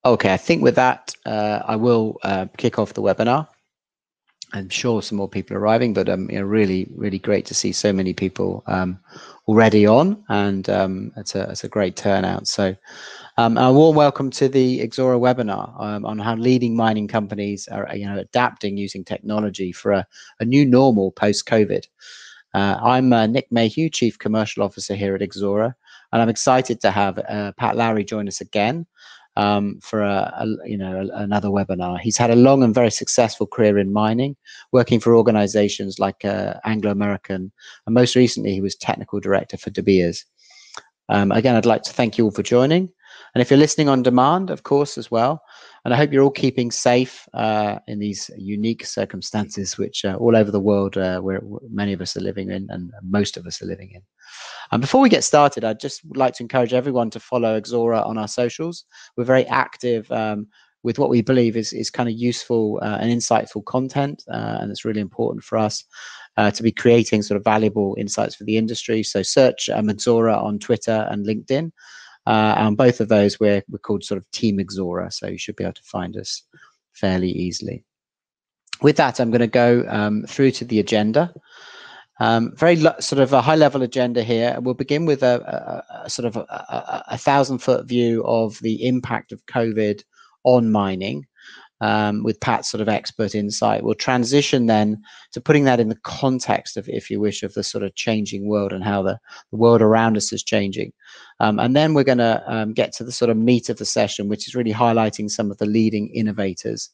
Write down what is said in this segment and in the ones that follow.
Okay, I think with that, I will kick off the webinar. I'm sure some more people are arriving, but really, really great to see so many people already on, and it's a great turnout. So, a warm welcome to the Exora webinar on how leading mining companies are, adapting using technology for a new normal post-COVID. I'm Nick Mayhew, Chief Commercial Officer here at Exora, and I'm excited to have Pat Lowery join us again for another webinar. He's had a long and very successful career in mining, working for organizations like Anglo American, and most recently he was Technical Director for De Beers. Again, I'd like to thank you all for joining. And if you're listening on demand, of course, as well, and I hope you're all keeping safe in these unique circumstances, which all over the world, where many of us are living in, and most of us are living in. And before we get started, I'd just like to encourage everyone to follow Exora on our socials. We're very active with what we believe is kind of useful and insightful content, and it's really important for us to be creating sort of valuable insights for the industry. So search Exora on Twitter and LinkedIn. On both of those, we're called sort of Team Exora, so you should be able to find us fairly easily. With that, I'm going to go through to the agenda. Sort of a high-level agenda here. We'll begin with a sort of a 1,000-foot view of the impact of COVID on mining, with Pat's sort of expert insight. We'll transition then to putting that in the context of, if you wish, of the sort of changing world and how the world around us is changing. And then we're going to get to the sort of meat of the session, which is really highlighting some of the leading innovators.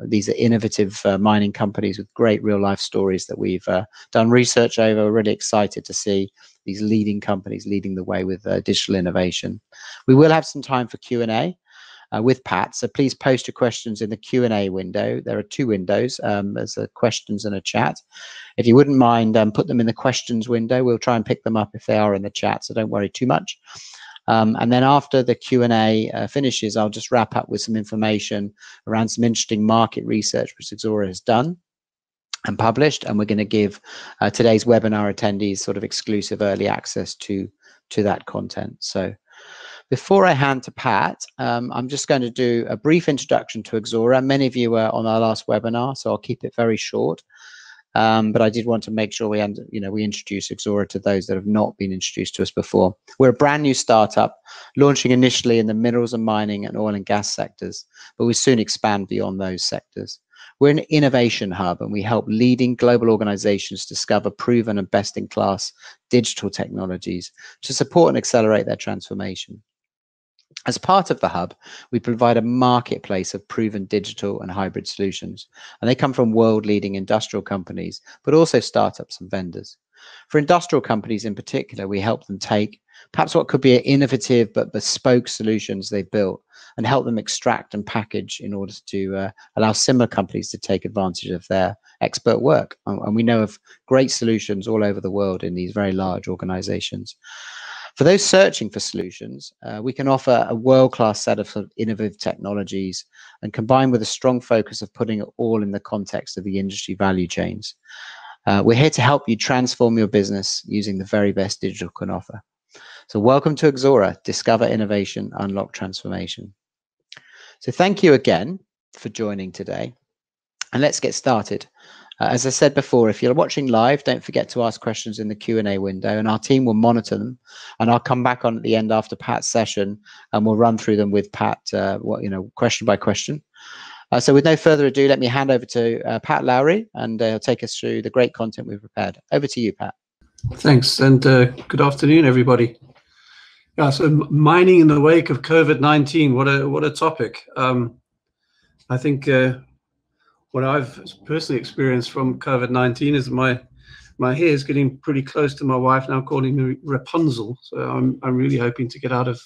These are innovative mining companies with great real-life stories that we've done research over. We're really excited to see these leading companies leading the way with digital innovation. We will have some time for Q&A. With Pat, so please post your questions in the Q&A window. There are two windows. There's a questions and a chat. If you wouldn't mind, put them in the questions window. We'll try and pick them up if they are in the chat, so don't worry too much. And then after the Q&A finishes, I'll just wrap up with some information around some interesting market research which Exora has done and published, and we're going to give today's webinar attendees sort of exclusive early access to that content. So before I hand to Pat, I'm just going to do a brief introduction to Exora. Many of you were on our last webinar, so I'll keep it very short. But I did want to make sure we introduce Exora to those that have not been introduced to us before. We're a brand new startup, launching initially in the minerals and mining and oil and gas sectors, but we soon expand beyond those sectors. We're an innovation hub, and we help leading global organizations discover proven and best-in-class digital technologies to support and accelerate their transformation. As part of the hub, we provide a marketplace of proven digital and hybrid solutions, and they come from world-leading industrial companies, but also startups and vendors. For industrial companies in particular, we help them take perhaps what could be innovative but bespoke solutions they've built and help them extract and package in order to allow similar companies to take advantage of their expert work. And we know of great solutions all over the world in these very large organizations. For those searching for solutions, we can offer a world-class set of innovative technologies and combine with a strong focus of putting it all in the context of the industry value chains. We're here to help you transform your business using the very best digital can offer. So welcome to Exora, discover innovation, unlock transformation. So thank you again for joining today, and let's get started. As I said before, if you're watching live, don't forget to ask questions in the Q&A window, and our team will monitor them, and I'll come back on at the end after Pat's session, and we'll run through them with Pat, question by question. So with no further ado, let me hand over to Pat Lowery, and he'll take us through the great content we've prepared. Over to you, Pat. Thanks, and good afternoon, everybody. Yeah, so mining in the wake of COVID-19, what a topic. I think what I've personally experienced from COVID-19 is my hair is getting pretty close to my wife now calling me Rapunzel. So I'm really hoping to get out of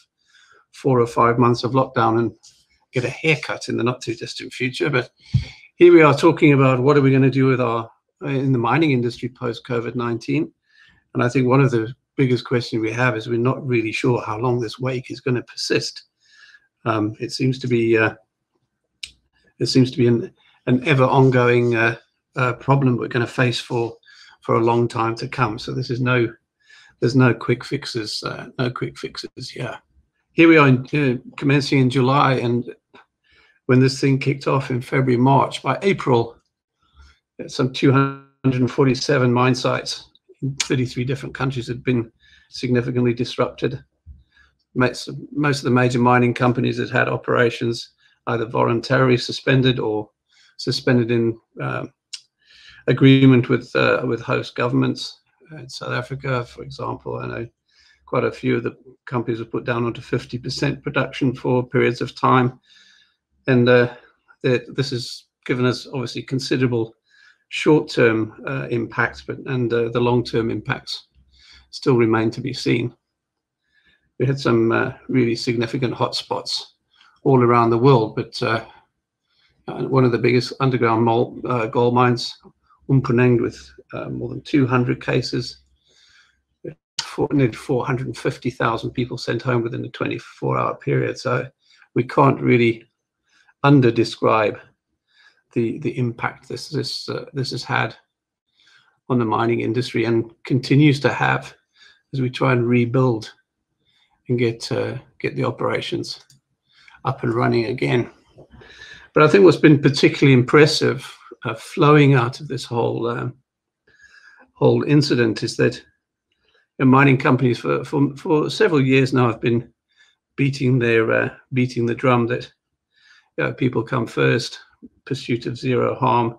4 or 5 months of lockdown and get a haircut in the not too distant future. But here we are talking about what are we going to do with in the mining industry post COVID-19. And I think one of the biggest questions we have is we're not really sure how long this wake is going to persist. It seems to be an ever ongoing problem we're going to face for a long time to come. So there's no quick fixes here. here we are commencing in July, and when this thing kicked off in February, March, by April, some 247 mine sites in 33 different countries had been significantly disrupted. Most of the major mining companies that had operations either voluntarily suspended or suspended in agreement with host governments. In South Africa, for example, I know quite a few of the companies were put down onto 50% production for periods of time. And this has given us obviously considerable short-term impacts, and the long-term impacts still remain to be seen. We had some really significant hotspots all around the world, but one of the biggest underground gold mines, Mpumalanga, with more than 200 cases, nearly 450,000 people sent home within a 24-hour period. So we can't really under-describe the impact this has had on the mining industry, and continues to have as we try and rebuild and get the operations up and running again. But I think what's been particularly impressive flowing out of this whole incident is that mining companies for several years now have been beating the drum that people come first, pursuit of zero harm.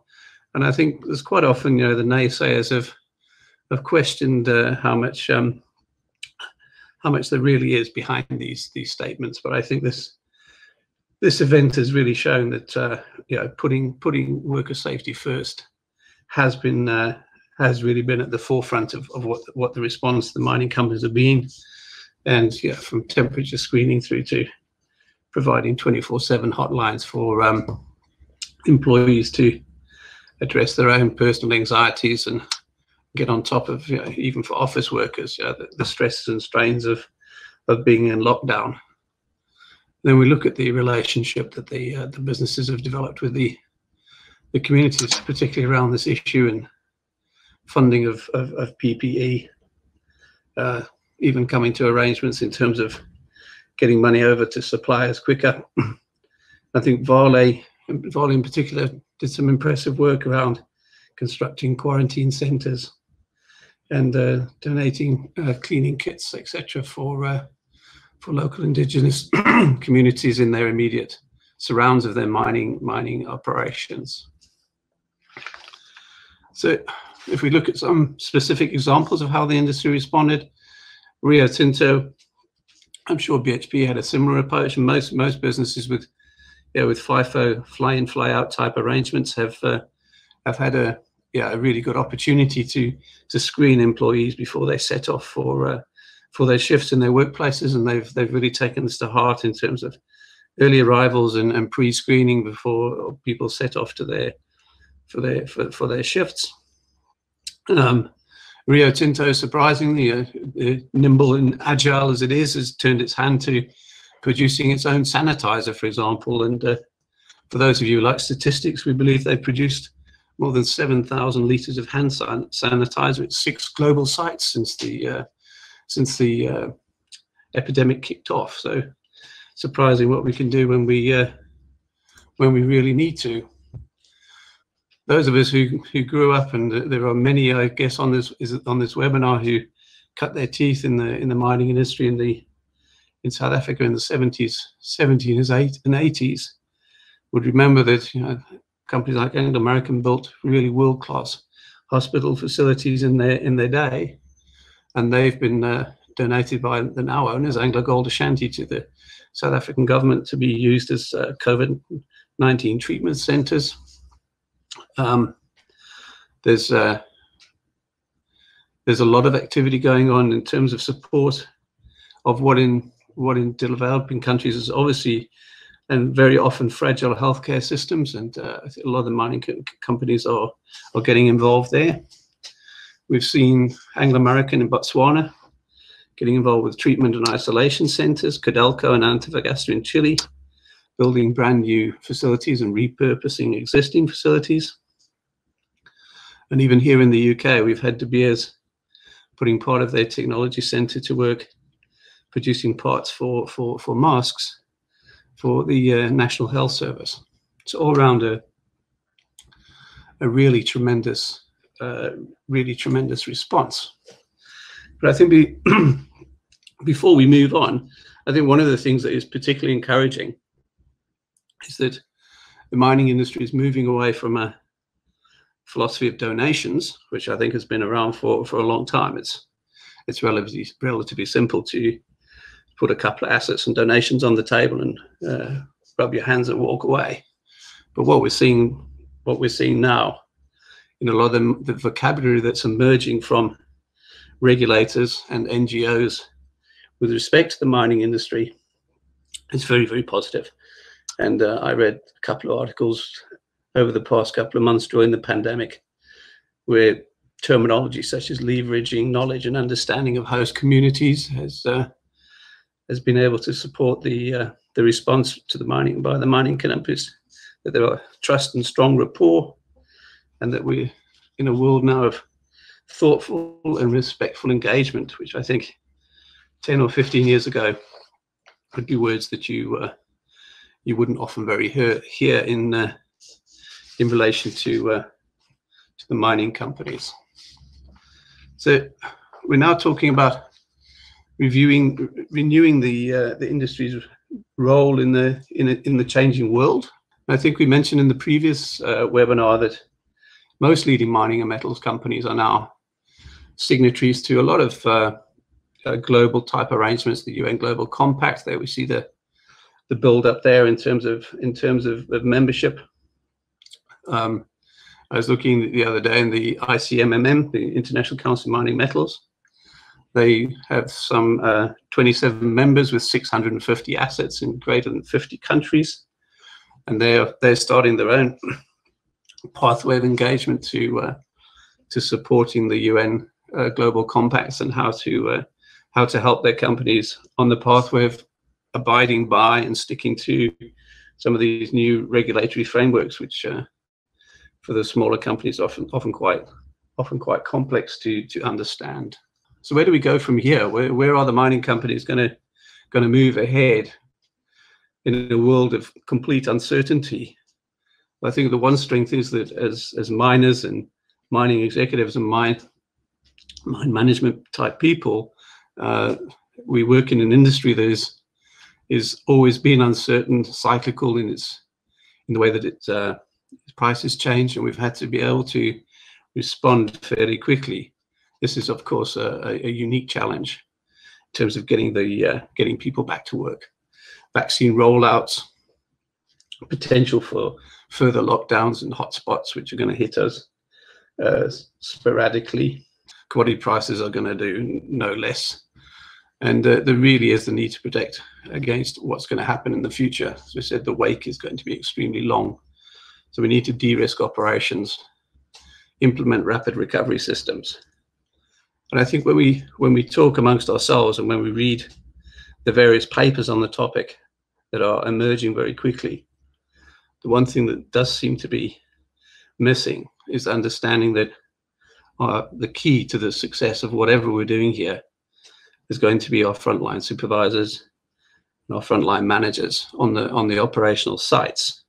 And I think there's quite often, the naysayers have questioned how much there really is behind these statements. But I think this event has really shown that putting worker safety first has really been at the forefront of what the response to the mining companies have been. And from temperature screening through to providing 24/7 hotlines for employees to address their own personal anxieties and get on top of, even for office workers, the stresses and strains of being in lockdown. Then we look at the relationship that the businesses have developed with the communities, particularly around this issue, and funding of PPE, even coming to arrangements in terms of getting money over to suppliers quicker. I think Vale in particular did some impressive work around constructing quarantine centres and donating cleaning kits, etc., for local indigenous communities in their immediate surrounds of their mining operations. So if we look at some specific examples of how the industry responded, Rio Tinto, I'm sure BHP had a similar approach, and most businesses with FIFO, fly-in, fly-out type arrangements have had a really good opportunity to screen employees before they set off for their shifts in their workplaces, and they've really taken this to heart in terms of early arrivals and pre-screening before people set off to for their shifts. Rio Tinto, surprisingly, nimble and agile as it is, has turned its hand to producing its own sanitizer, for example. And for those of you who like statistics, we believe they've produced more than 7,000 litres of hand sanitizer at 6 global sites since the epidemic kicked off. So surprising what we can do when we really need to. Those of us who grew up, and there are many, I guess, on this webinar, who cut their teeth in the mining industry in South Africa in the 70s and 80s, would remember that companies like Anglo American built really world-class hospital facilities in their day, and they've been donated by the now owners, Anglo Gold Ashanti, to the South African government to be used as COVID-19 treatment centres. There's a lot of activity going on in terms of support of what in developing countries is obviously and very often fragile healthcare systems, and I think a lot of the mining companies are getting involved there. We've seen Anglo American in Botswana getting involved with treatment and isolation centres, Codelco and Antofagasta in Chile, building brand new facilities and repurposing existing facilities. And even here in the UK, we've had De Beers putting part of their technology centre to work, producing parts for masks for the National Health Service. It's all around a really tremendous response. But I think before we move on, I think one of the things that is particularly encouraging is that the mining industry is moving away from a philosophy of donations, which I think has been around for a long time. It's relatively simple to put a couple of assets and donations on the table and rub your hands and walk away. But what we're seeing now in a lot of the vocabulary that's emerging from regulators and NGOs with respect to the mining industry is very, very positive. And I read a couple of articles over the past couple of months during the pandemic where terminology such as leveraging knowledge and understanding of host communities has been able to support the response to the mining by the mining companies, that there are trust and strong rapport, and that we're in a world now of thoughtful and respectful engagement, which I think 10 or 15 years ago would be words that you wouldn't often hear in relation to the mining companies. So we're now talking about renewing the industry's role in the changing world. I think we mentioned in the previous webinar that most leading mining and metals companies are now signatories to a lot of global type arrangements, the UN Global Compact. There we see the build up there in terms of membership. I was looking the other day in the ICMM, the International Council of Mining Metals. They have some 27 members with 650 assets in greater than 50 countries, and they're starting their own pathway of engagement to supporting the UN Global Compacts and how to help their companies on the pathway of abiding by and sticking to some of these new regulatory frameworks, which for the smaller companies often quite complex to understand. So where do we go from here? Where are the mining companies going to move ahead in a world of complete uncertainty? I think the one strength is that as miners and mining executives and mine management type people, we work in an industry that is always been uncertain, cyclical in the way that its prices change, and we've had to be able to respond fairly quickly. This is, of course, a unique challenge in terms of getting people back to work. Vaccine rollouts, potential for further lockdowns and hotspots, which are going to hit us sporadically. Commodity prices are going to do no less. And there really is the need to protect against what's going to happen in the future. As we said, the wake is going to be extremely long. So we need to de-risk operations, implement rapid recovery systems. And I think when we talk amongst ourselves and when we read the various papers on the topic that are emerging very quickly, the one thing that does seem to be missing is understanding that the key to the success of whatever we're doing here is going to be our frontline supervisors and our frontline managers on the operational sites.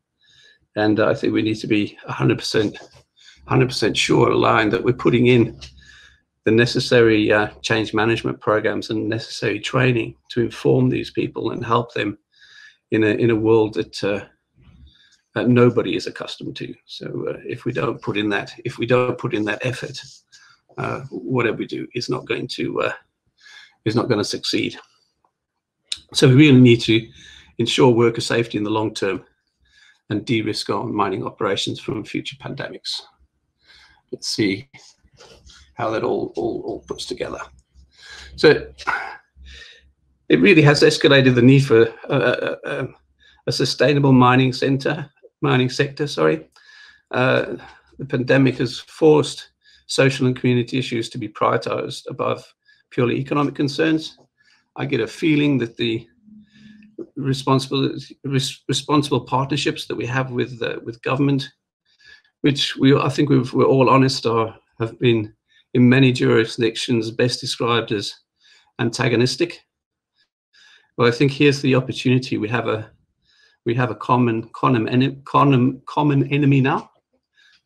And I think we need to be 100% sure, aligned, that we're putting in the necessary change management programs and necessary training to inform these people and help them in a world that nobody is accustomed to. So if we don't put in that effort, whatever we do is not going to succeed. So we really need to ensure worker safety in the long term and de-risk our mining operations from future pandemics. Let's see how that all puts together. So it really has escalated the need for a sustainable mining sector. The pandemic has forced social and community issues to be prioritized above purely economic concerns. I get a feeling that the responsible partnerships that we have with government, which I think we're all honest, have been in many jurisdictions best described as antagonistic. Well, I think here's the opportunity. We have a common enemy now,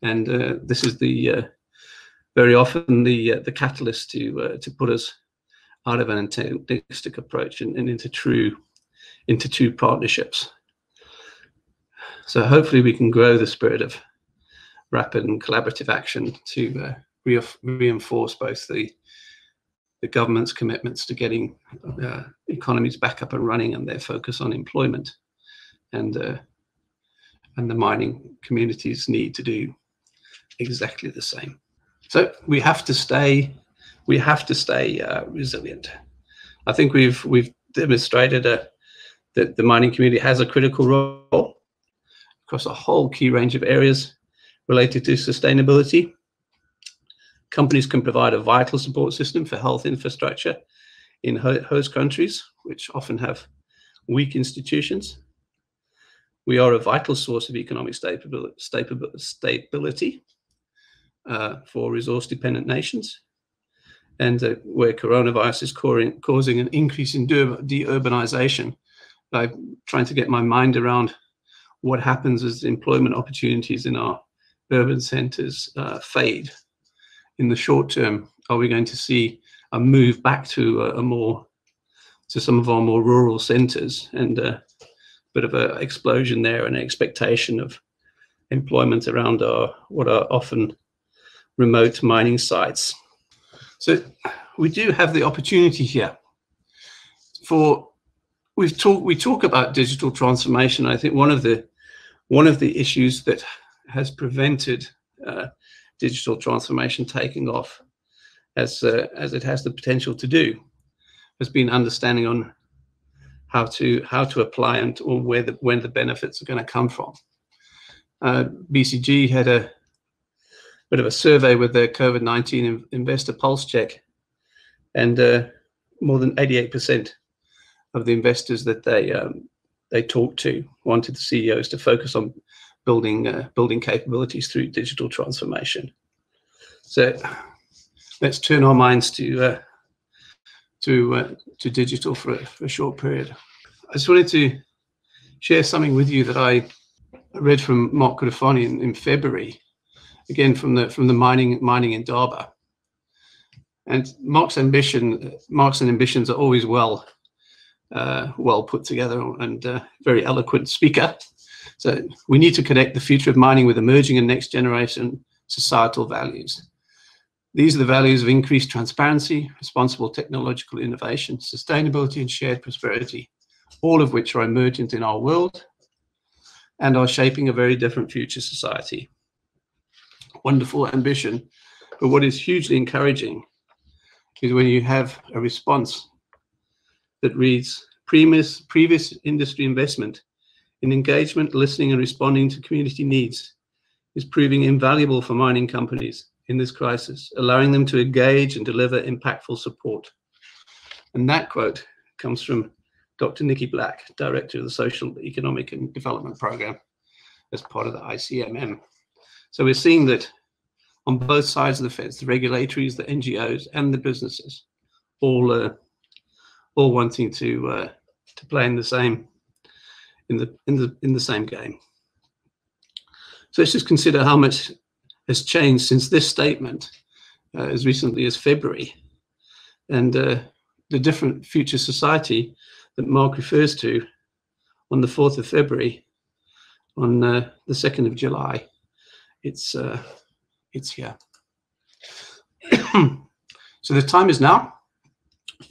and this is the very often the catalyst to put us out of an antagonistic approach and into true partnerships. So hopefully we can grow the spirit of rapid and collaborative action to reinforce both the government's commitments to getting economies back up and running and their focus on employment, and the mining community's need to do exactly the same. So we have to stay resilient. I think we've demonstrated that the mining community has a critical role across a whole key range of areas related to sustainability. Companies can provide a vital support system for health infrastructure in host countries, which often have weak institutions. We are a vital source of economic stability for resource-dependent nations. And where coronavirus is causing an increase in deurbanization, I'm trying to get my mind around what happens as employment opportunities in our urban centers fade. In the short term, are we going to see a move back to some of our more rural centers, and a bit of an explosion there, and an expectation of employment around what are often remote mining sites? So we do have the opportunity here. We talk about digital transformation. I think one of the issues that has prevented digital transformation taking off as it has the potential to do has been understanding on how to apply and when the benefits are going to come from. BCG had a bit of a survey with their COVID-19 investor pulse check, and more than 88% of the investors that they talked to wanted the CEOs to focus on building capabilities through digital transformation. So let's turn our minds to digital for a short period. I just wanted to share something with you that I read from Mark Kudafani in February, again from the mining in Indaba. And Mark's ambitions are always well put together, and very eloquent speaker. So we need to connect the future of mining with emerging and next generation societal values. These are the values of increased transparency, responsible technological innovation, sustainability, and shared prosperity, all of which are emergent in our world and are shaping a very different future society. Wonderful ambition, but what is hugely encouraging is when you have a response that reads, previous industry investment in engagement, listening, and responding to community needs is proving invaluable for mining companies in this crisis, allowing them to engage and deliver impactful support. And that quote comes from Dr. Nikki Black, Director of the Social, Economic and Development Program as part of the ICMM. So we're seeing that on both sides of the fence, the regulatories, the NGOs, and the businesses, all wanting to play in the same game. So let's just consider how much has changed since this statement, as recently as February, and the different future society that Mark refers to on the 4th of February, on the 2nd of July. It's here. So the time is now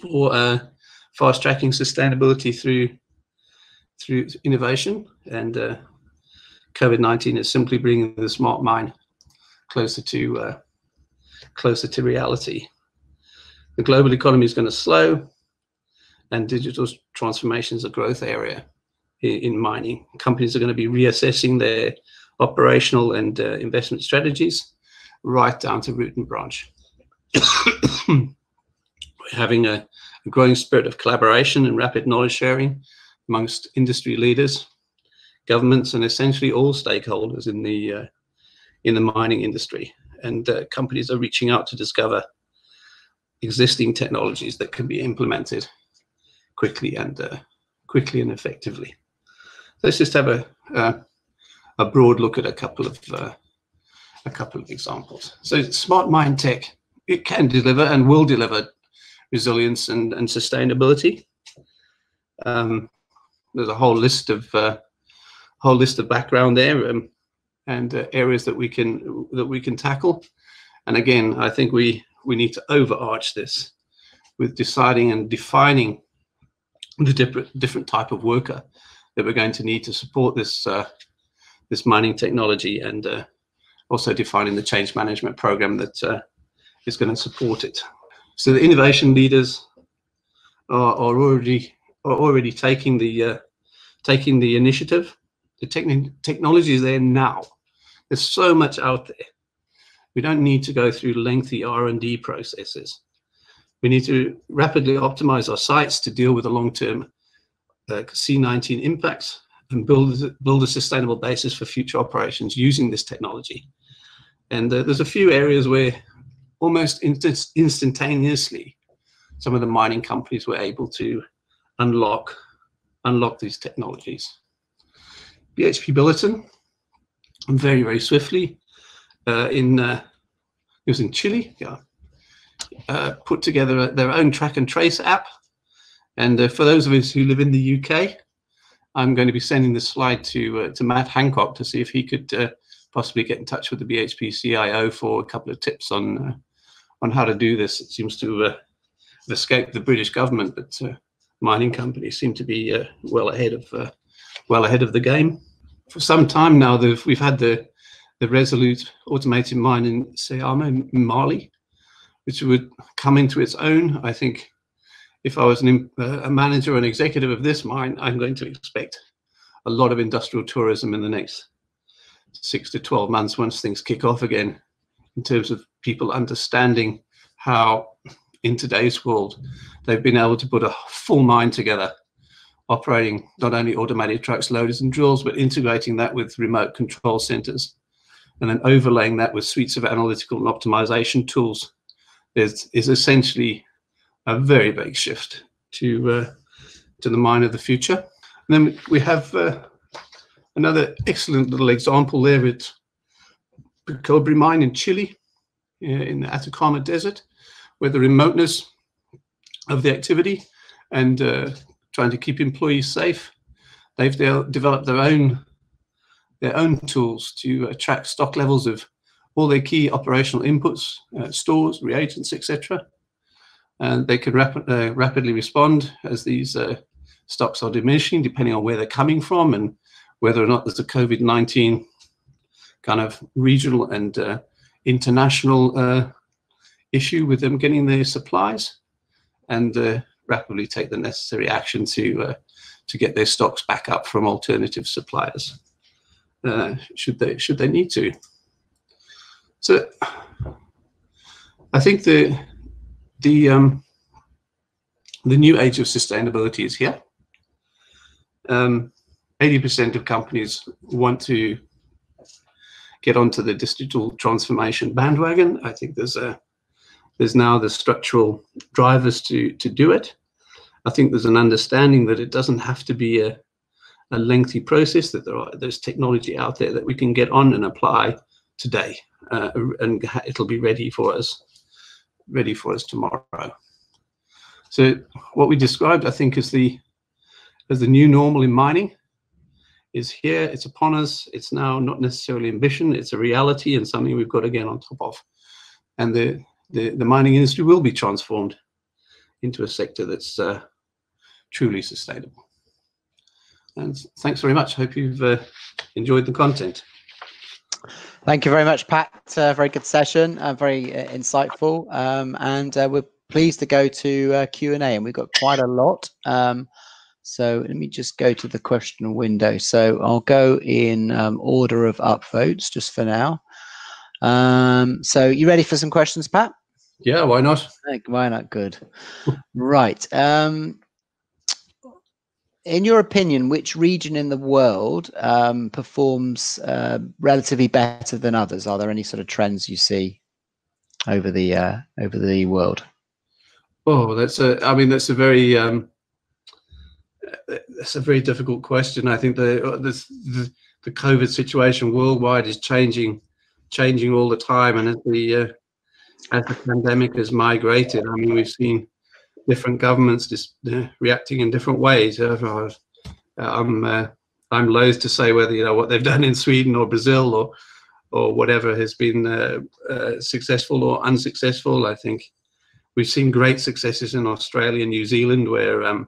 for fast-tracking sustainability through innovation, and COVID-19 is simply bringing the smart mine closer to reality. The global economy is going to slow, and digital transformation is a growth area in mining. Companies are going to be reassessing their operational and investment strategies right down to root and branch. We're having a growing spirit of collaboration and rapid knowledge sharing amongst industry leaders, governments, and essentially all stakeholders in the mining industry. And companies are reaching out to discover existing technologies that can be implemented quickly and quickly and effectively. Let's just have a broad look at a couple of examples. So smart mine tech, it can deliver and will deliver resilience and sustainability. There's a whole list of background there and areas that we can tackle. And again, I think we need to overarch this with deciding and defining the different type of worker that we're going to need to support this this mining technology, and also defining the change management program that is going to support it. So the innovation leaders are already taking the initiative. The technology is there now. There's so much out there. We don't need to go through lengthy R&D processes. We need to rapidly optimize our sites to deal with the long-term C19 impacts and build a sustainable basis for future operations using this technology. And there's a few areas where almost instantaneously some of the mining companies were able to unlock these technologies. BHP Billiton, very, very swiftly, it was in Chile, yeah, put together their own track and trace app. And for those of us who live in the UK, I'm going to be sending this slide to Matt Hancock to see if he could possibly get in touch with the BHP CIO for a couple of tips on how to do this. It seems to have escaped the British government, but mining companies seem to be well ahead of the game. For some time now, we've had the Resolute automated mine in Syama in Mali, which would come into its own. I think if I was a manager or an executive of this mine, I'm going to expect a lot of industrial tourism in the next 6 to 12 months once things kick off again, in terms of people understanding how in today's world they've been able to put a full mine together, operating not only automated trucks, loaders and drills, but integrating that with remote control centers, and then overlaying that with suites of analytical and optimization tools is essentially a very big shift to the mine of the future. And then we have another excellent little example there. It's the Cobre mine in Chile, in the Atacama Desert, where the remoteness of the activity and trying to keep employees safe, they've developed their own tools to track stock levels of all their key operational inputs, stores, reagents, etc. And they can rapidly respond as these stocks are diminishing, depending on where they're coming from and whether or not there's a COVID-19 kind of regional and international issue with them getting their supplies, and rapidly take the necessary action to get their stocks back up from alternative suppliers, should they need to. So I think the new age of sustainability is here. 80% of companies want to get onto the digital transformation bandwagon. I think there's now the structural drivers to do it. I think there's an understanding that it doesn't have to be a lengthy process, that there's technology out there that we can get on and apply today, and it'll be ready for us tomorrow. So what we described, I think, as the new normal in mining is here. It's upon us. It's now not necessarily ambition. It's a reality and something we've got to get on top of. And the mining industry will be transformed into a sector that's truly sustainable. And thanks very much. Hope you've enjoyed the content. Thank you very much, Pat. Very good session, very insightful, and we're pleased to go to Q&A, and we've got quite a lot. So let me just go to the question window. So I'll go in order of upvotes just for now. So you ready for some questions, Pat? Yeah, why not? Why not? Good. Right. In your opinion, which region in the world performs relatively better than others? Are there any sort of trends you see over the world? Oh, that's a very it's a very difficult question. I think the COVID situation worldwide is changing all the time, and as the pandemic has migrated, I mean, we've seen different governments just reacting in different ways. I'm loath to say whether what they've done in Sweden or Brazil or whatever has been successful or unsuccessful. I think we've seen great successes in Australia and New Zealand, where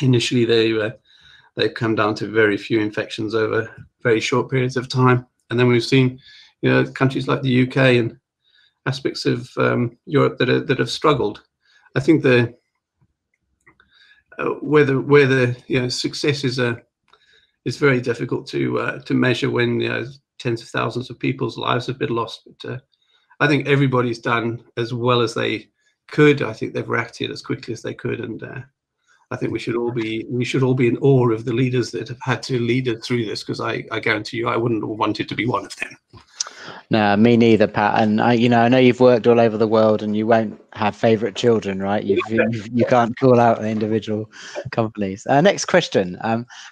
initially they've come down to very few infections over very short periods of time, and then we've seen countries like the UK and aspects of Europe that have struggled. I think whether success is very difficult to measure when tens of thousands of people's lives have been lost. But I think everybody's done as well as they could. I think they've reacted as quickly as they could, and I think we should all be in awe of the leaders that have had to lead us through this, because I guarantee you I wouldn't have wanted to be one of them. No, me neither, Pat. And I know you've worked all over the world, and you won't have favorite children, right? You can't call out individual companies. Next question: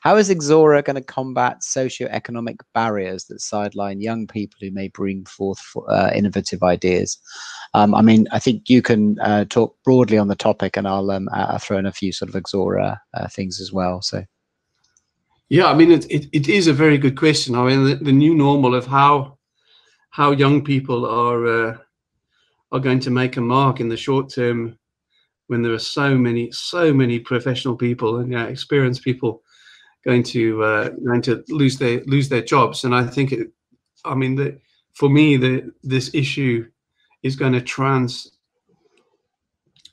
how is Exora going to combat socio-economic barriers that sideline young people who may bring forth innovative ideas? I mean, I think you can talk broadly on the topic, and I'll throw in a few sort of Exora things as well. So. Yeah, I mean, it is a very good question. I mean, the new normal of how young people are going to make a mark in the short term, when there are so many professional people and experienced people going to lose their jobs. And I think for me this issue is going to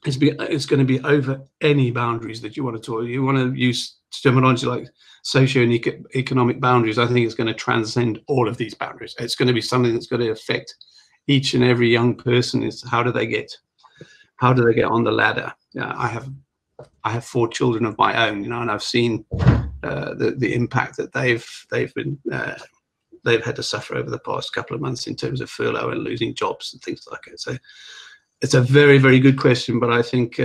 it's going to be over any boundaries that you want to talk. You want to use terminology like socio and economic boundaries. I think it's going to transcend all of these boundaries. It's going to be something that's going to affect each and every young person. Is how do they get on the ladder? I have 4 children of my own, and I've seen the impact that they've had to suffer over the past couple of months in terms of furlough and losing jobs and things like that. So it's a very, very good question, but I think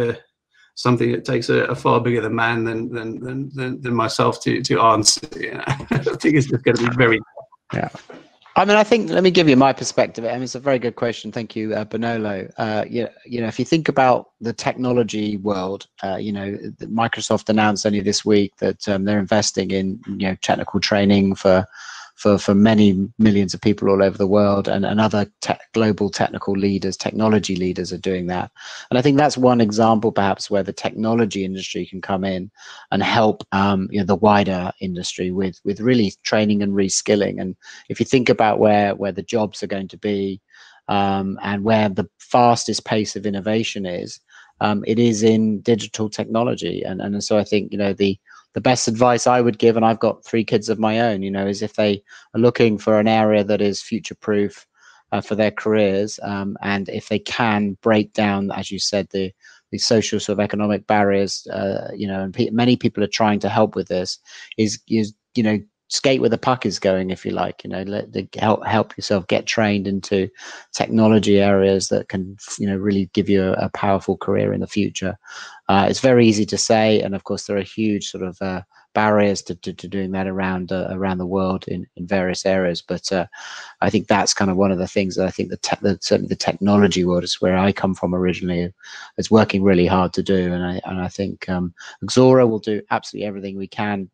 something that takes a far bigger man than myself to answer. I think it's just going to be very. Yeah. I mean, I think, let me give you my perspective. I mean, it's a very good question. Thank you, Bonolo. If you think about the technology world, Microsoft announced only this week that they're investing in, technical training for many millions of people all over the world, and other global technical leaders, technology leaders are doing that. And I think that's one example perhaps where the technology industry can come in and help the wider industry with really training and reskilling. And if you think about where the jobs are going to be, and where the fastest pace of innovation is, it is in digital technology. And so I think, the best advice I would give, and I've got 3 kids of my own, is if they are looking for an area that is future-proof for their careers, and if they can break down, as you said, the social sort of economic barriers, and many people are trying to help with this, is skate where the puck is going, if you like. Help yourself get trained into technology areas that can really give you a powerful career in the future. It's very easy to say, and of course there are huge sort of barriers to doing that around the world in various areas. But I think that's kind of one of the things that I think certainly the technology world is where I come from originally. It's working really hard to do, and I think Exora will do absolutely everything we can,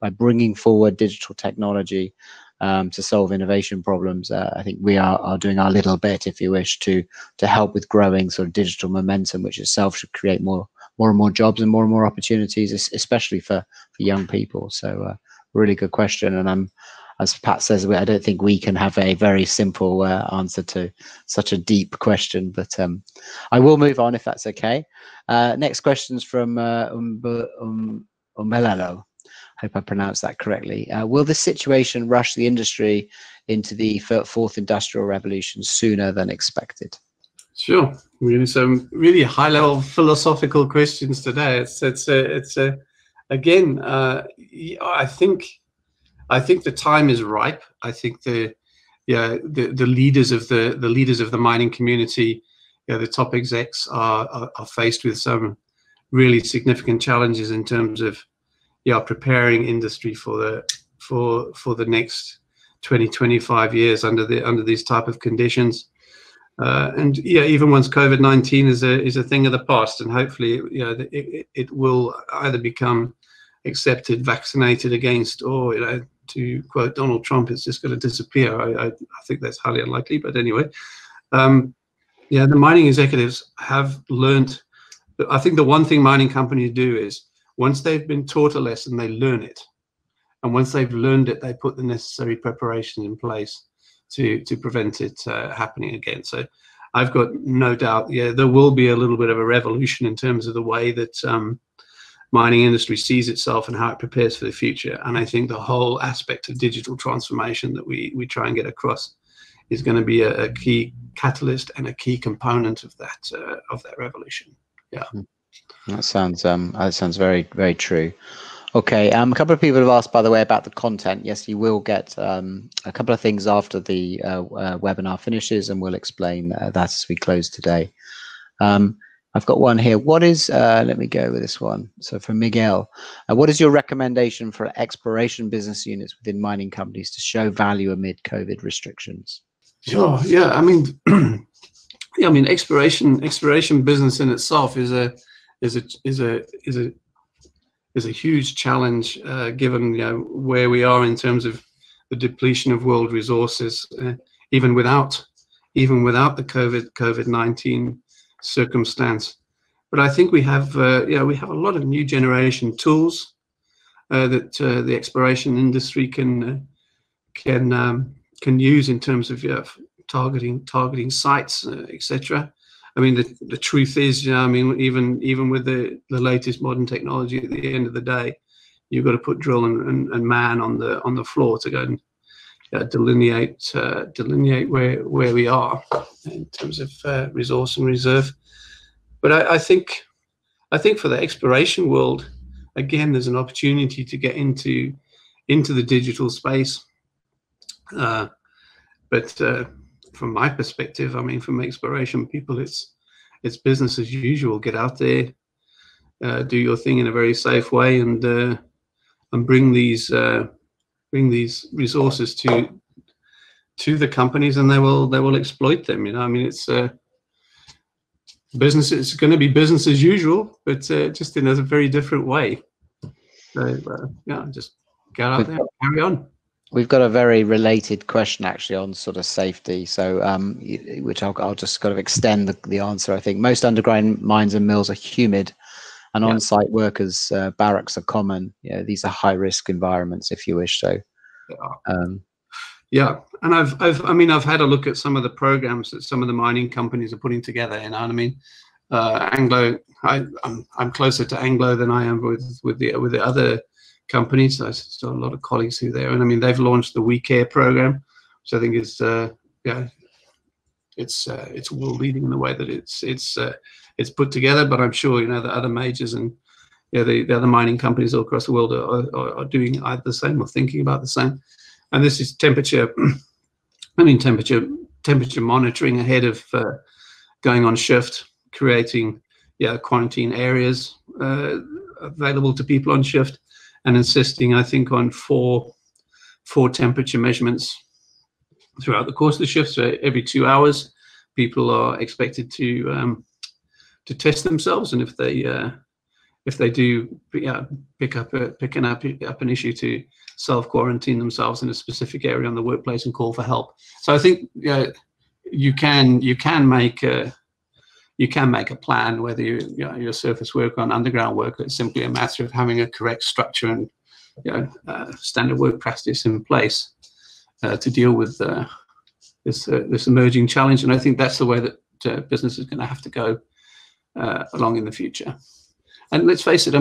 by bringing forward digital technology to solve innovation problems. I think we are doing our little bit, if you wish, to help with growing sort of digital momentum, which itself should create more and more jobs and more opportunities, especially for young people. So really good question. And as Pat says, I don't think we can have a very simple answer to such a deep question, but I will move on if that's okay. Next question's from Umbelelo. Hope I pronounced that correctly. Will this situation rush the industry into the 4th industrial revolution sooner than expected? Sure. Really, some really high-level philosophical questions today. Again, I think the time is ripe. I think the leaders of the mining community, the top execs are faced with some really significant challenges in terms of preparing industry for the next 20-25 years under these type of conditions. And even once COVID-19 is a thing of the past, and hopefully it will either become accepted, vaccinated against, or to quote Donald Trump, it's just going to disappear. I think that's highly unlikely, but anyway, the mining executives have learned. I think the one thing mining companies do is, once they've been taught a lesson, they learn it, and once they've learned it, they put the necessary preparation in place to prevent it happening again. So I've got no doubt, there will be a little bit of a revolution in terms of the way that mining industry sees itself and how it prepares for the future. And I think the whole aspect of digital transformation that we try and get across is going to be a key catalyst and a key component of that revolution. Yeah, that sounds very, very true. Okay, a couple of people have asked, by the way, about the content. Yes, you will get a couple of things after the webinar finishes, and we'll explain that as we close today. I've got one here. What is, let me go with this one. So from Miguel, what is your recommendation for exploration business units within mining companies to show value amid COVID restrictions? Sure. Yeah. I mean, exploration business in itself is a huge challenge, given where we are in terms of the depletion of world resources, even without the COVID-19 circumstance. But I think we have a lot of new generation tools that the exploration industry can use in terms of targeting sites, etc. I mean, the truth is, even with the latest modern technology, at the end of the day, you've got to put drill and man on the floor to go and delineate where we are in terms of resource and reserve. But I think for the exploration world, again, there's an opportunity to get into the digital space. But from my perspective, from exploration people, it's business as usual. Get out there, do your thing in a very safe way, and bring these resources to the companies, and they will exploit them. It's business. It's going to be business as usual, but just in a very different way. So just get out there, carry on. We've got a very related question actually on sort of safety, so which I'll just kind of extend the answer. I think most underground mines and mills are humid, and on-site workers' barracks are common. These are high-risk environments, if you wish. So, and I've had a look at some of the programs that some of the mining companies are putting together. Anglo, I'm closer to Anglo than I am with the other companies. I still have a lot of colleagues who are there, and they've launched the We Care program, which I think is it's world leading in the way that it's put together. But I'm sure the other majors and the other mining companies all across the world are doing either the same or thinking about the same. And this is temperature monitoring ahead of going on shift, creating quarantine areas available to people on shift, and insisting, I think, on four temperature measurements throughout the course of the shift. So every 2 hours, people are expected to test themselves, and if they do pick up an issue, to self-quarantine themselves in a specific area on the workplace and call for help. So I think you can make a plan, whether you're surface worker or underground worker. It's simply a matter of having a correct structure and standard work practice in place to deal with this emerging challenge. And I think that's the way that business is going to have to go along in the future. And let's face it,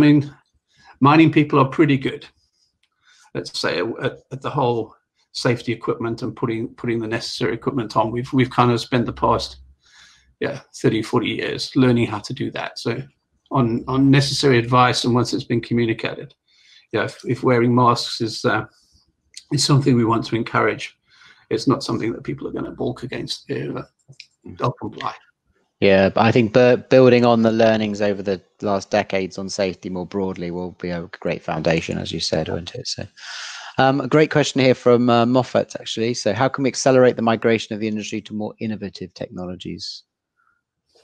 mining people are pretty good, let's say, at the whole safety equipment and putting the necessary equipment on. We've kind of spent the past 30, 40 years learning how to do that. So on necessary advice, and once it's been communicated, if wearing masks is something we want to encourage, it's not something that people are going to balk against. They'll comply. Yeah, but I think building on the learnings over the last decades on safety more broadly will be a great foundation, as you said, won't it? So, a great question here from Moffat, actually. So, how can we accelerate the migration of the industry to more innovative technologies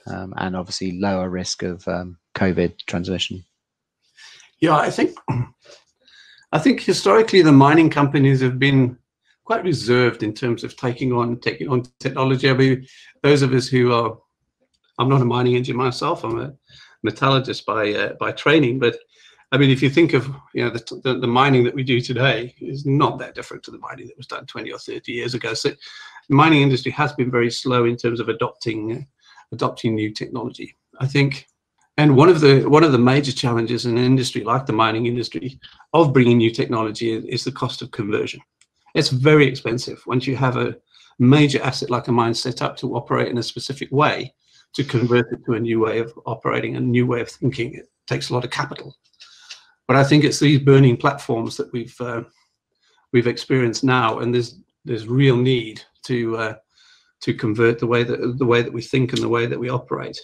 and obviously lower risk of COVID transmission? Yeah, I think historically the mining companies have been quite reserved in terms of taking on technology. I mean, those of us who are, I'm not a mining engineer myself, I'm a metallurgist by training, but I mean, if you think of, you know, the mining that we do today is not that different to the mining that was done 20 or 30 years ago. So the mining industry has been very slow in terms of adopting new technology, I think. And one of the major challenges in an industry like the mining industry of bringing new technology is the cost of conversion. It's very expensive once you have a major asset like a mine set up to operate in a specific way. To convert it to a new way of operating, a new way of thinking, it takes a lot of capital. But I think it's these burning platforms that we've experienced now, and there's real need to convert the way that we think and the way that we operate.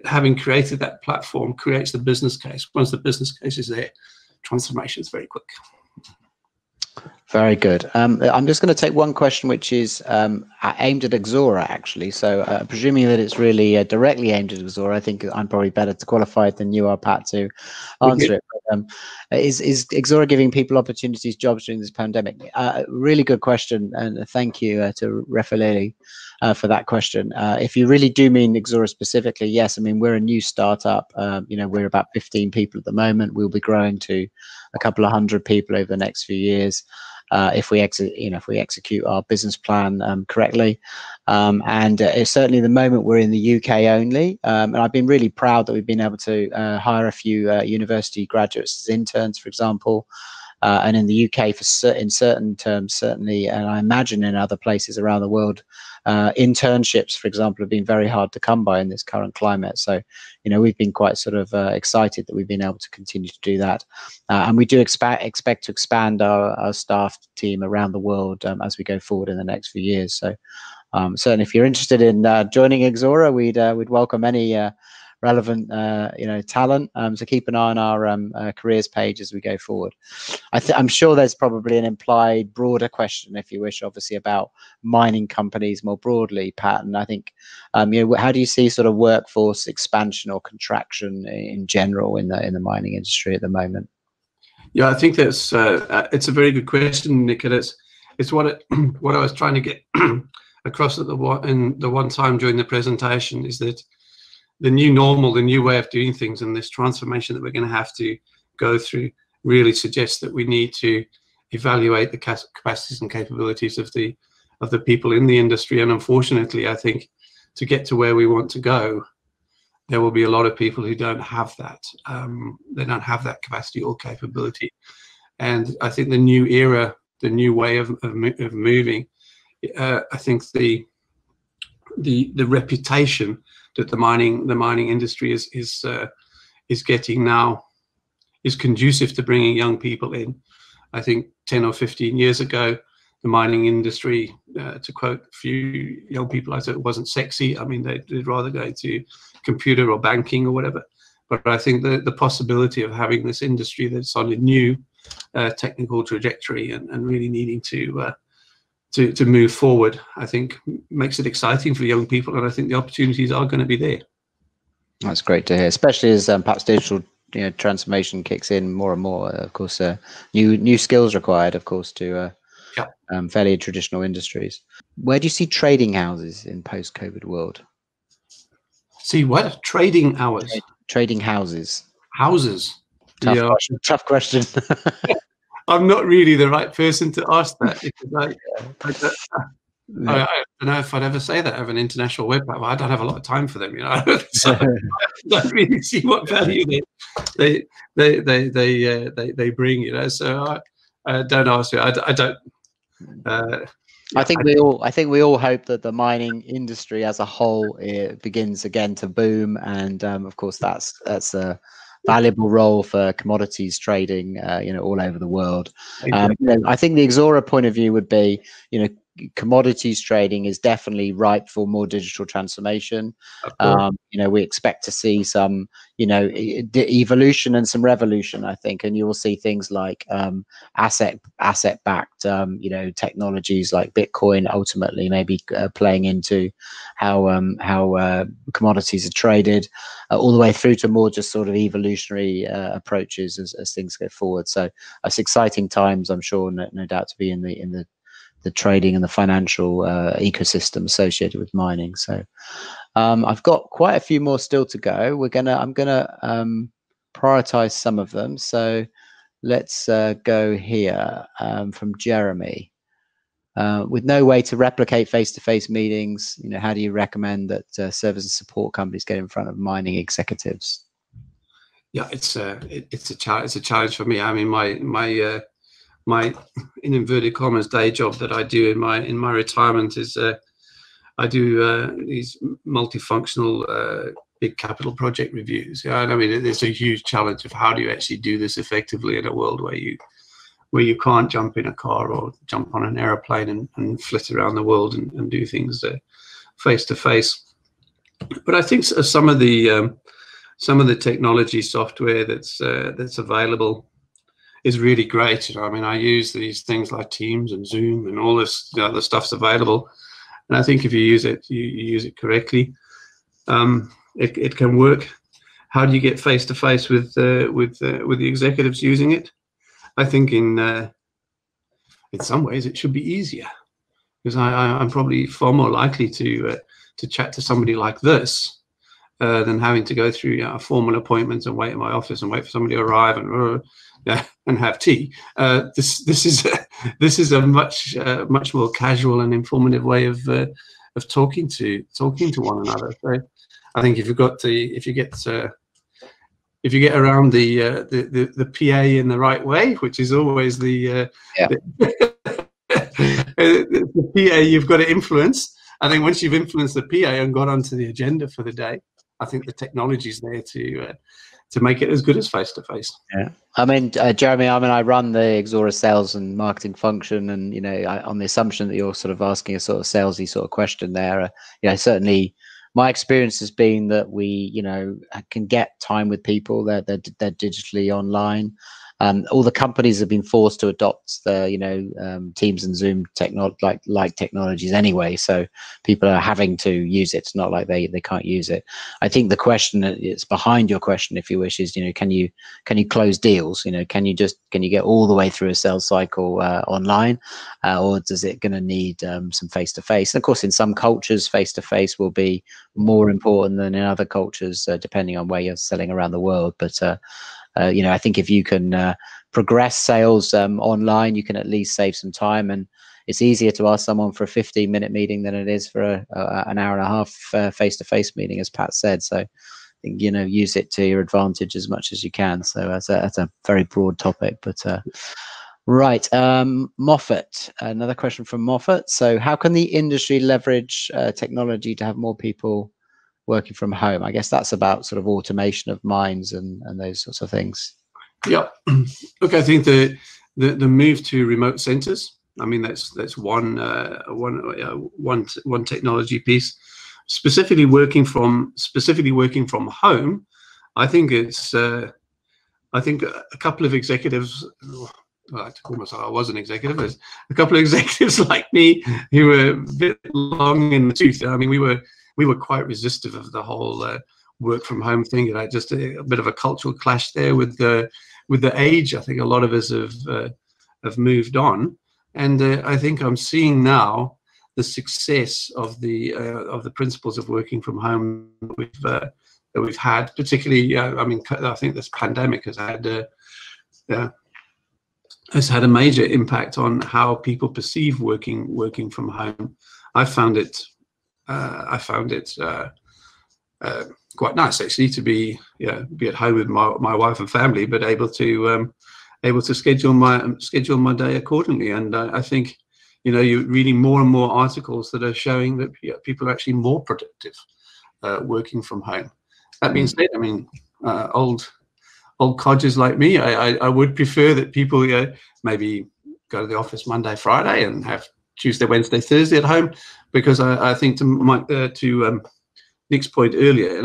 Having created that platform creates the business case. Once the business case is there, transformation is very quick. Very good. I'm just going to take one question, which is aimed at Exora, actually. So presuming that it's really directly aimed at Exora, I think I'm probably better to qualify it than you are, Pat, to answer it. But, is Exora giving people opportunities, jobs during this pandemic? Really good question, and thank you to Raffaele for that question. If you really do mean Exora specifically, yes. I mean, we're a new startup. We're about 15 people at the moment. We'll be growing to a couple of hundred people over the next few years. If we execute our business plan correctly, and certainly at the moment we're in the UK only, and I've been really proud that we've been able to hire a few university graduates as interns, for example, and in the UK in certain terms certainly, and I imagine in other places around the world, internships, for example, have been very hard to come by in this current climate. So, we've been quite sort of excited that we've been able to continue to do that. And we do expect to expand our staff team around the world as we go forward in the next few years. So certainly if you're interested in joining Exora, we'd welcome any relevant talent. So keep an eye on our careers page as we go forward. I'm sure there's probably an implied broader question, if you wish, obviously about mining companies more broadly, Pat. And I think, how do you see sort of workforce expansion or contraction in general in the mining industry at the moment? Yeah, I think that's it's a very good question, Nick. And it's what I was trying to get across at the one time during the presentation is that the new normal, the new way of doing things, and this transformation that we're going to have to go through really suggests that we need to evaluate the capacities and capabilities of the people in the industry. And unfortunately, I think to get to where we want to go, there will be a lot of people who don't have that. They don't have that capacity or capability. And I think the new era, the new way of moving, I think the reputation that the mining industry is getting now is conducive to bringing young people in. I think 10 or 15 years ago, the mining industry, to quote a few young people, I said it wasn't sexy. I mean, they'd rather go to computer or banking or whatever. But I think the possibility of having this industry that's on a new technical trajectory and really needing to move forward, I think makes it exciting for young people, and I think the opportunities are going to be there. That's great to hear, especially as perhaps digital transformation kicks in more and more. Of course, new skills required, of course, to fairly traditional industries. Where do you see trading houses in post-COVID world? See what? Trading hours? Trading houses. Houses. Tough question. I'm not really the right person to ask that, because I don't know if I'd ever say that I have an international web platform. I don't have a lot of time for them, So I don't really see what value they bring, So I don't ask you. I don't. I think we all hope that the mining industry as a whole begins again to boom, and of course that's a valuable role for commodities trading, all over the world. I think the Exora point of view would be, commodities trading is definitely ripe for more digital transformation. You know, we expect to see some, you know, evolution and some revolution, I think, and you will see things like asset-backed, you know, technologies like Bitcoin ultimately maybe playing into how commodities are traded, all the way through to more just sort of evolutionary approaches as things go forward. So it's exciting times, I'm sure, no doubt, to be in the trading and the financial ecosystem associated with mining. So I've got quite a few more still to go. I'm gonna prioritize some of them. So let's go here from Jeremy. With no way to replicate face-to-face meetings, you know, how do you recommend that service and support companies get in front of mining executives? Yeah, it's a challenge for me. I mean, my in inverted commas day job that I do in my retirement is I do these multifunctional big capital project reviews. Yeah, and I mean, it's a huge challenge of how do you actually do this effectively in a world where you can't jump in a car or jump on an aeroplane and flit around the world and do things face to face. But I think some of the technology software that's available is really great. You know, I mean, I use these things like Teams and Zoom and all this other stuff's available, and I think if you use it correctly, it can work. How do you get face to face with the executives using it? I think in some ways it should be easier, because I'm probably far more likely to chat to somebody like this than having to go through a formal appointment and wait in my office and wait for somebody to arrive and have tea. This is a much more casual and informative way of talking to one another. So I think if you get around the PA in the right way, which is always the PA you've got to influence. I think once you've influenced the PA and got onto the agenda for the day, I think the technology is there to make it as good as face to face. Yeah, I mean, Jeremy, I run the Exora sales and marketing function, and you know, on the assumption that you're sort of asking a sort of salesy sort of question there, you know, certainly my experience has been that we, you know, can get time with people. They're digitally online. All the companies have been forced to adopt the, you know, Teams and Zoom like technologies anyway. So people are having to use it. It's not like they can't use it. I think the question it's behind your question, if you wish, is, you know, can you close deals? You know, can you get all the way through a sales cycle online, or is it going to need some face to face? And of course, in some cultures, face to face will be more important than in other cultures, depending on where you're selling around the world. But you know, I think if you can progress sales online, you can at least save some time, and it's easier to ask someone for a 15-minute meeting than it is for an hour and a half face-to-face meeting, as Pat said. So I think, you know, use it to your advantage as much as you can. So that's a very broad topic, but right. Moffat, another question from Moffat. So how can the industry leverage technology to have more people working from home? I guess that's about sort of automation of mines and those sorts of things. Yeah. Look, I think the move to remote centers, I mean, that's one technology piece. Specifically working from home, I think it's I think a couple of executives, well, I call myself, I was an executive, there's a couple of executives like me who were a bit long in the tooth. I mean, we were quite resistive of the whole work from home thing. Just a bit of a cultural clash there with the age. I think a lot of us have moved on, and I think I'm seeing now the success of the principles of working from home that we've had, particularly. I mean, I think this pandemic has had a major impact on how people perceive working from home. I found it quite nice, actually, to be at home with my wife and family, but able to schedule my day accordingly. And I think, you know, you're reading more and more articles that are showing that people are actually more productive working from home. That being said, I mean, old codgers like me, I would prefer that people maybe go to the office Monday, Friday, and have Tuesday, Wednesday, Thursday at home, because I think to Nick's point earlier,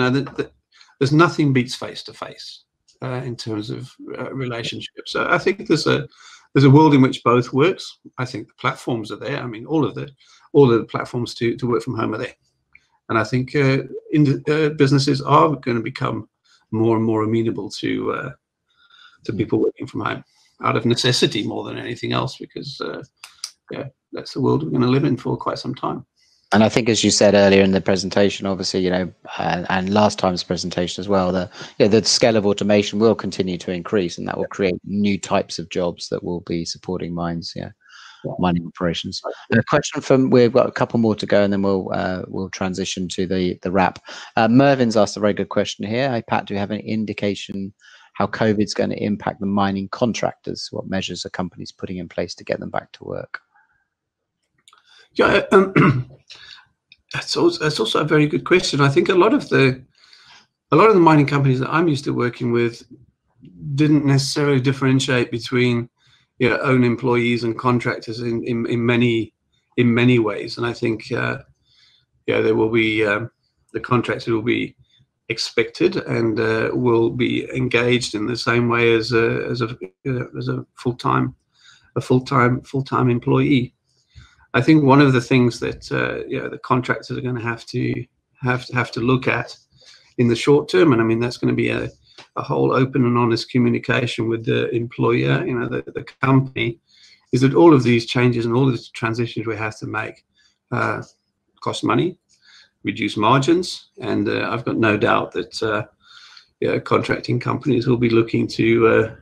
there's nothing beats face-to-face in terms of relationships. So I think there's a world in which both works. I think the platforms are there. I mean, all of the platforms to work from home are there, and I think businesses are going to become more and more amenable to people working from home out of necessity more than anything else, because that's the world we're going to live in for quite some time. And I think, as you said earlier in the presentation, obviously, and last time's presentation as well, the scale of automation will continue to increase, and that will create new types of jobs that will be supporting mines, mining operations. A question we've got a couple more to go, and then we'll transition to the wrap. Mervin's asked a very good question here. Hey, Pat, do you have any indication how COVID's going to impact the mining contractors? What measures are companies putting in place to get them back to work? Yeah, that's also a very good question. I think a lot of the mining companies that I'm used to working with didn't necessarily differentiate between own employees and contractors in many ways. And I think there will be the contractors will be expected and will be engaged in the same way as a full-time employee. I think one of the things that the contractors are going to have to look at in the short term, and I mean that's going to be a whole open and honest communication with the employer, the company, is that all of these changes and all of the transitions we have to make cost money, reduce margins, and I've got no doubt that contracting companies will be looking to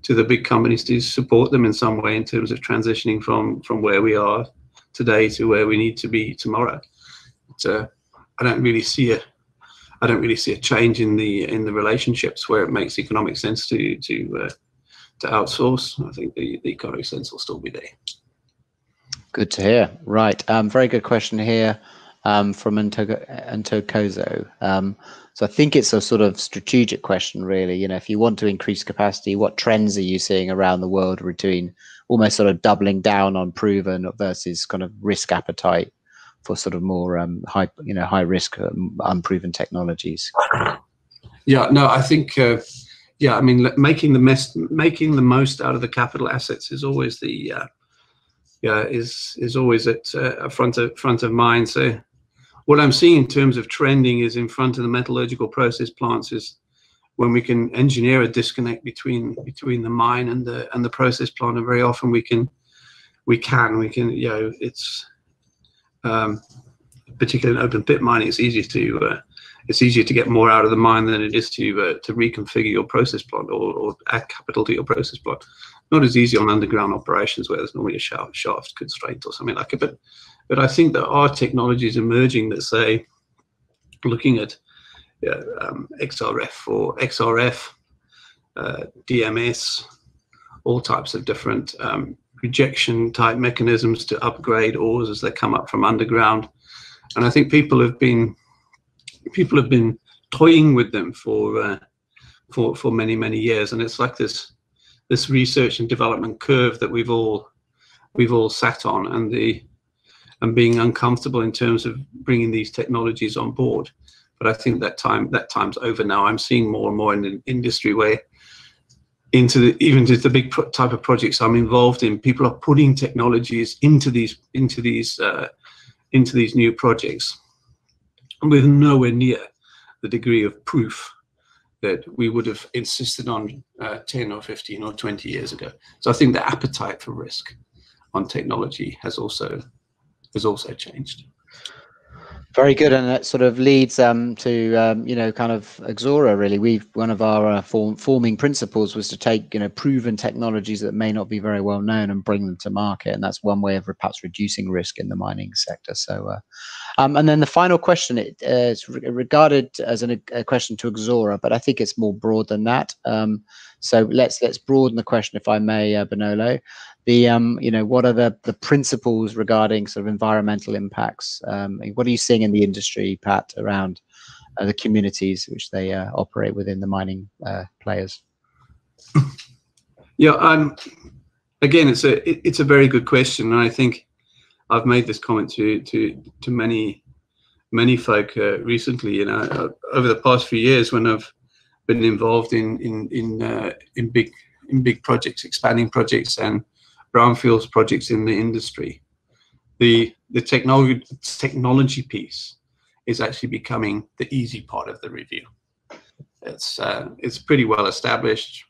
the big companies to support them in some way in terms of transitioning from where we are today to where we need to be tomorrow. But, I don't really see a change in the relationships where it makes economic sense to outsource. I think the economic sense will still be there. Good to hear. Right, very good question here from Antokozo. So I think it's a sort of strategic question, really. If you want to increase capacity, what trends are you seeing around the world between almost sort of doubling down on proven versus kind of risk appetite for sort of more high risk unproven technologies? Yeah, no, I think I mean making the most out of the capital assets is always is always at front of mind. So what I'm seeing in terms of trending is in front of the metallurgical process plants is when we can engineer a disconnect between the mine and the process plant, and very often we can it's particularly in open pit mining, it's easier to get more out of the mine than it is to reconfigure your process plant or add capital to your process plant. Not as easy on underground operations where there's normally a shaft constraint or something like it. But I think there are technologies emerging that say, looking at XRF or XRF, DMS, all types of different rejection type mechanisms to upgrade ores as they come up from underground. And I think people have been toying with them for many years, and it's like this research and development curve that we've all sat on, and being uncomfortable in terms of bringing these technologies on board. But I think that time's over now. I'm seeing more and more in the industry where even to the big type of projects I'm involved in, people are putting technologies into these new projects with nowhere near the degree of proof that we would have insisted on 10 or 15 or 20 years ago. So I think the appetite for risk on technology has also changed. Very good, and that sort of leads to kind of Exora. Really, one of our forming principles was to take proven technologies that may not be very well known and bring them to market, and that's one way of perhaps reducing risk in the mining sector. So, and then the final question is regarded as a question to Exora, but I think it's more broad than that. So let's broaden the question, if I may, Bonolo. What are the principles regarding sort of environmental impacts? What are you seeing in the industry, Pat, around the communities which they operate within, the mining players? Yeah, again, it's a very good question, and I think I've made this comment to many folk recently. You know, over the past few years, when I've been involved in big projects, expanding projects, and brownfields projects in the industry, the technology piece is actually becoming the easy part of the review. It's pretty well established.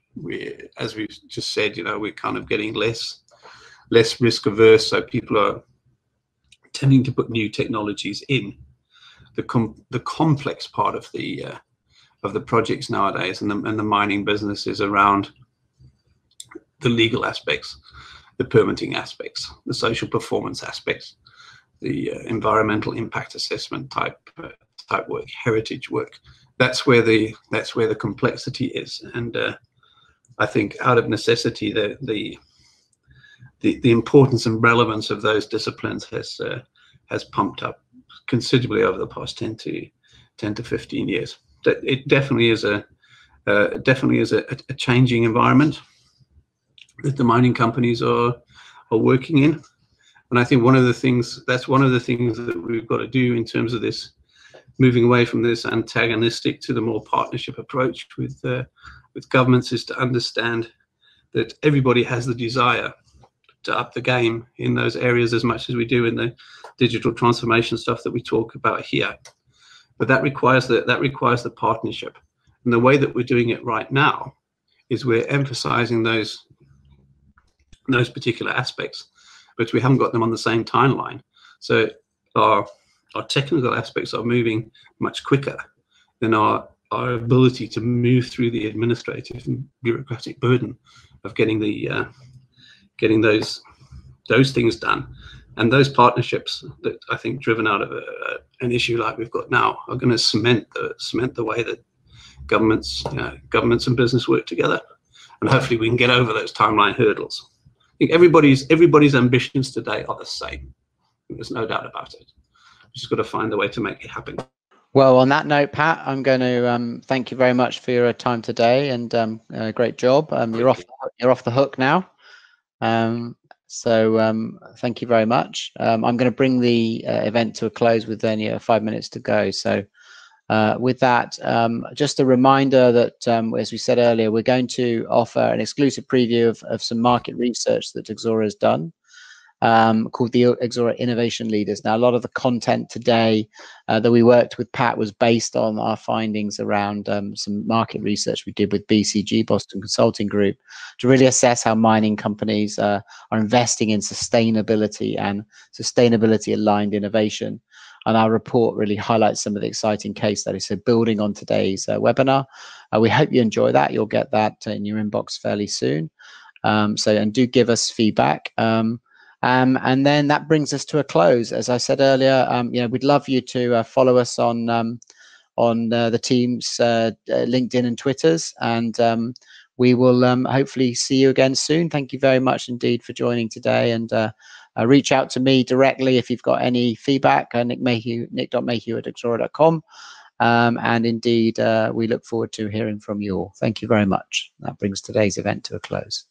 As we just said, you know, we're kind of getting less risk averse, so people are tending to put new technologies in. The complex part of the projects nowadays, and the mining business, is around the legal aspects, the permitting aspects, the social performance aspects, the environmental impact assessment type work, heritage work. That's where the complexity is, and I think out of necessity, the importance and relevance of those disciplines has pumped up considerably over the past 10 to 15 years. It definitely is a changing environment that the mining companies are working in, and I think one of the things that we've got to do in terms of this, moving away from this antagonistic to the more partnership approach with governments, is to understand that everybody has the desire to up the game in those areas as much as we do in the digital transformation stuff that we talk about here. But that requires the partnership, and the way that we're doing it right now is we're emphasizing those particular aspects, but we haven't got them on the same timeline. So our technical aspects are moving much quicker than our ability to move through the administrative and bureaucratic burden of getting those things done. And those partnerships that I think, driven out of an issue like we've got now, are going to cement the way that governments and business work together, and hopefully we can get over those timeline hurdles. I think everybody's ambitions today are the same. There's no doubt about it. We've just got to find a way to make it happen. Well, on that note, Pat, I'm going to thank you very much for your time today, and great job. You're off the hook now. So thank you very much. I'm going to bring the event to a close with only 5 minutes to go. So with that, just a reminder that, as we said earlier, we're going to offer an exclusive preview of some market research that Exora has done, called the Exora Innovation Leaders. Now, a lot of the content today that we worked with Pat was based on our findings around some market research we did with BCG, Boston Consulting Group, to really assess how mining companies are investing in sustainability and sustainability-aligned innovation. And our report really highlights some of the exciting case studies. So building on today's webinar, we hope you enjoy that. You'll get that in your inbox fairly soon. And do give us feedback. And then that brings us to a close. As I said earlier, we'd love you to follow us on the team's LinkedIn and Twitters, and we will hopefully see you again soon. Thank you very much indeed for joining today, and reach out to me directly if you've got any feedback. nick.mayhew@exora.com. And indeed, we look forward to hearing from you all. Thank you very much. That brings today's event to a close.